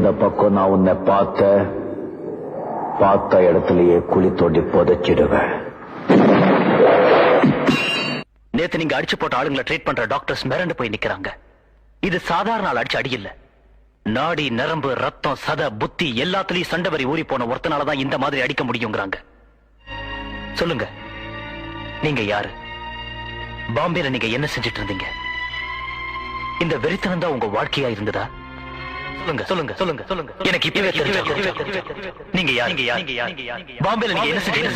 எந்த பக்கம் நான் உன்னை பார்த்த இடத்துலயே குழி தோண்டி புதைச்சிடுவேன். நேத்து நீங்க அடிச்சு போட்ட ஆளுங்களை ட்ரீட் பண்ற டாக்டர்ஸ் மிரண்டு போய் நிக்கிறாங்க. இது சாதாரண ஆள் அடிச்சு அடி இல்ல. நாடி, நரம்பு, ரத்தம், சத, புத்தி எல்லாத்துலயும் சண்டை வரி ஊறி போன ஒருத்தனாலதான் இந்த மாதிரி அடிக்க முடியுங்கிறாங்க. சொல்லுங்க, நீங்க யாரு? பாம்பேல நீங்க என்ன செஞ்சிட்டு இருந்தீங்க? இந்த வெறித்தனம் தான் உங்க வாழ்க்கையா இருந்ததா? சொல்லுங்க சொல்லுங்க சொல்லுங்க சொல்லுங்க. எனக்கு இப்பவே தெரியும். நீங்க யாரு? பாம்பேல நீங்க என்ன செஞ்சீங்க?